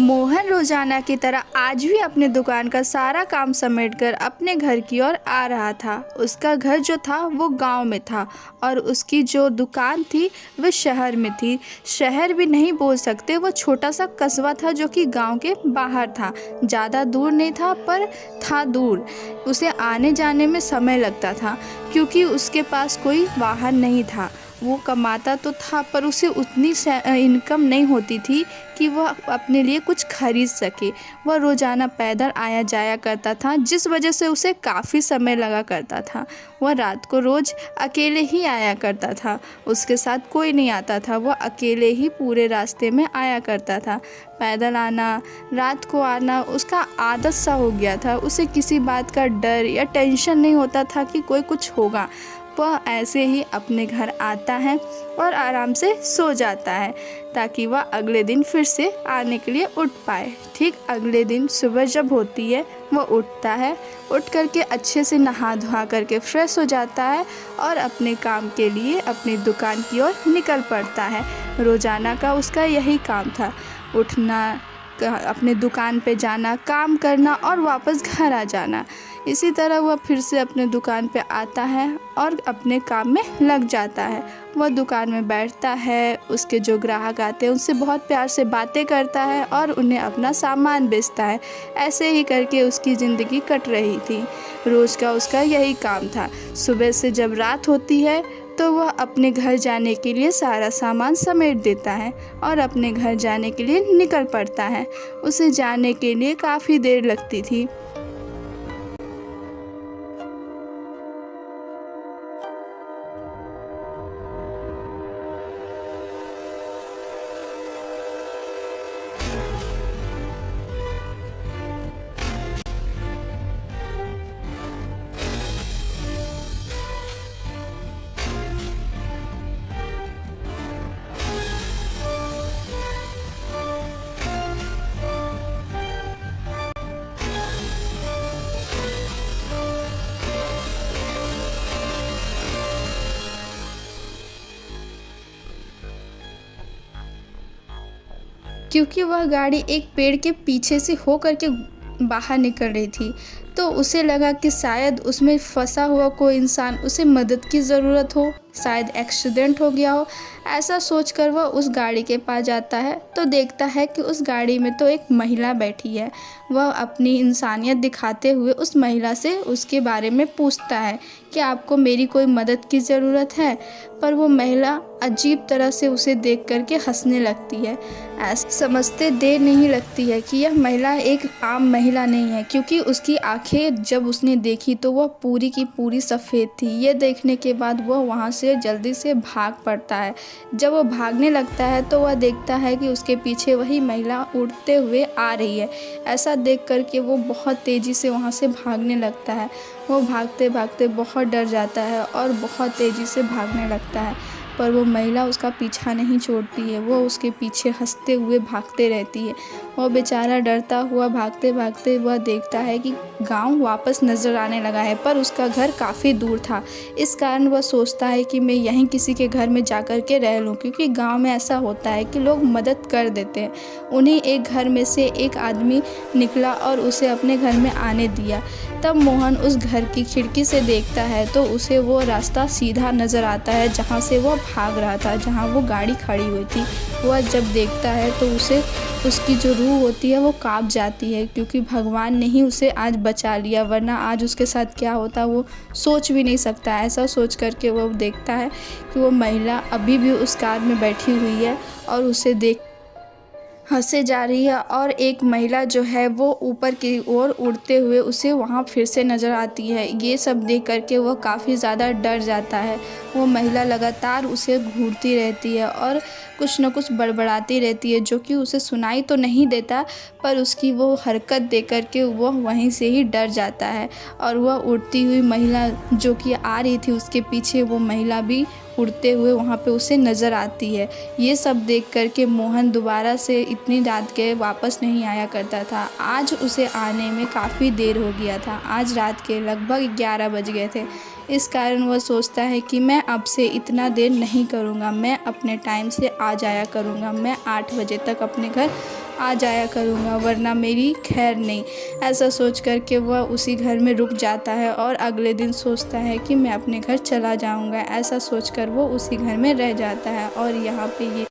मोहन रोजाना की तरह आज भी अपनी दुकान का सारा काम समेटकर अपने घर की ओर आ रहा था। उसका घर जो था वो गांव में था और उसकी जो दुकान थी वह शहर में थी। शहर भी नहीं बोल सकते, वो छोटा सा कस्बा था जो कि गांव के बाहर था। ज़्यादा दूर नहीं था पर था दूर। उसे आने जाने में समय लगता था क्योंकि उसके पास कोई वाहन नहीं था। वो कमाता तो था पर उसे उतनी इनकम नहीं होती थी कि वह अपने लिए कुछ खरीद सके। वह रोज़ाना पैदल आया जाया करता था, जिस वजह से उसे काफ़ी समय लगा करता था। वह रात को रोज़ अकेले ही आया करता था, उसके साथ कोई नहीं आता था। वह अकेले ही पूरे रास्ते में आया करता था। पैदल आना, रात को आना उसका आदत सा हो गया था। उसे किसी बात का डर या टेंशन नहीं होता था कि कोई कुछ होगा। वह ऐसे ही अपने घर आता है और आराम से सो जाता है ताकि वह अगले दिन फिर से आने के लिए उठ पाए। ठीक अगले दिन सुबह जब होती है वह उठता है, उठ करके अच्छे से नहा धोआ करके फ्रेश हो जाता है और अपने काम के लिए अपनी दुकान की ओर निकल पड़ता है। रोज़ाना का उसका यही काम था, उठना, अपने दुकान पे जाना, काम करना और वापस घर आ जाना। इसी तरह वह फिर से अपने दुकान पे आता है और अपने काम में लग जाता है। वह दुकान में बैठता है, उसके जो ग्राहक आते हैं उनसे बहुत प्यार से बातें करता है और उन्हें अपना सामान बेचता है। ऐसे ही करके उसकी ज़िंदगी कट रही थी। रोज़ का उसका यही काम था। सुबह से जब रात होती है तो वह अपने घर जाने के लिए सारा सामान समेट देता है और अपने घर जाने के लिए निकल पड़ता है। उसे जाने के लिए काफ़ी देर लगती थी। क्योंकि वह गाड़ी एक पेड़ के पीछे से हो कर के बाहर निकल रही थी, तो उसे लगा कि शायद उसमें फंसा हुआ कोई इंसान, उसे मदद की ज़रूरत हो, शायद एक्सीडेंट हो गया हो। ऐसा सोचकर वह उस गाड़ी के पास जाता है तो देखता है कि उस गाड़ी में तो एक महिला बैठी है। वह अपनी इंसानियत दिखाते हुए उस महिला से उसके बारे में पूछता है कि आपको मेरी कोई मदद की ज़रूरत है। पर वो महिला अजीब तरह से उसे देख कर के हंसने लगती है। ऐसा समझते देर नहीं लगती है कि यह महिला एक आम महिला नहीं है, क्योंकि उसकी आंखें जब उसने देखी तो वह पूरी की पूरी सफ़ेद थी। ये देखने के बाद वह वहाँ से जल्दी से भाग पड़ता है। जब वह भागने लगता है तो वह देखता है कि उसके पीछे वही महिला उड़ते हुए आ रही है। ऐसा देख कर के वो बहुत तेज़ी से वहाँ से भागने लगता है। वो भागते भागते बहुत डर जाता है और बहुत तेज़ी से भागने लगता है, पर वो महिला उसका पीछा नहीं छोड़ती है। वो उसके पीछे हंसते हुए भागते रहती है। वह बेचारा डरता हुआ भागते भागते वह देखता है कि गांव वापस नज़र आने लगा है, पर उसका घर काफ़ी दूर था। इस कारण वह सोचता है कि मैं यहीं किसी के घर में जाकर के रह लूं, क्योंकि गांव में ऐसा होता है कि लोग मदद कर देते हैं। उन्हीं एक घर में से एक आदमी निकला और उसे अपने घर में आने दिया। तब मोहन उस घर की खिड़की से देखता है तो उसे वो रास्ता सीधा नज़र आता है जहाँ से वह भाग रहा था, जहाँ वो गाड़ी खड़ी हुई थी। वह जब देखता है तो उसे उसकी जो रूह होती है वो काँप जाती है, क्योंकि भगवान ने ही उसे आज बचा लिया, वरना आज उसके साथ क्या होता वो सोच भी नहीं सकता। ऐसा सोच करके वो देखता है कि वो महिला अभी भी उस कार में बैठी हुई है और उसे देख हंसे जा रही है, और एक महिला जो है वो ऊपर की ओर उड़ते हुए उसे वहाँ फिर से नज़र आती है। ये सब देख करके वह काफ़ी ज़्यादा डर जाता है। वो महिला लगातार उसे घूरती रहती है और कुछ न कुछ बड़बड़ाती रहती है, जो कि उसे सुनाई तो नहीं देता, पर उसकी वो हरकत देख कर के वह वहीं से ही डर जाता है। और वह उड़ती हुई महिला जो कि आ रही थी उसके पीछे, वो महिला भी उड़ते हुए वहाँ पे उसे नज़र आती है। ये सब देख कर के मोहन दोबारा से इतनी रात के वापस नहीं आया करता था। आज उसे आने में काफ़ी देर हो गया था। आज रात के लगभग 11 बज गए थे। इस कारण वह सोचता है कि मैं अब से इतना देर नहीं करूँगा, मैं अपने टाइम से आ जाया करूँगा। मैं 8 बजे तक अपने घर आ जाया करूँगा, वरना मेरी खैर नहीं। ऐसा सोच कर के वह उसी घर में रुक जाता है और अगले दिन सोचता है कि मैं अपने घर चला जाऊँगा। ऐसा सोच कर वो उसी घर में रह जाता है और यहाँ पे ये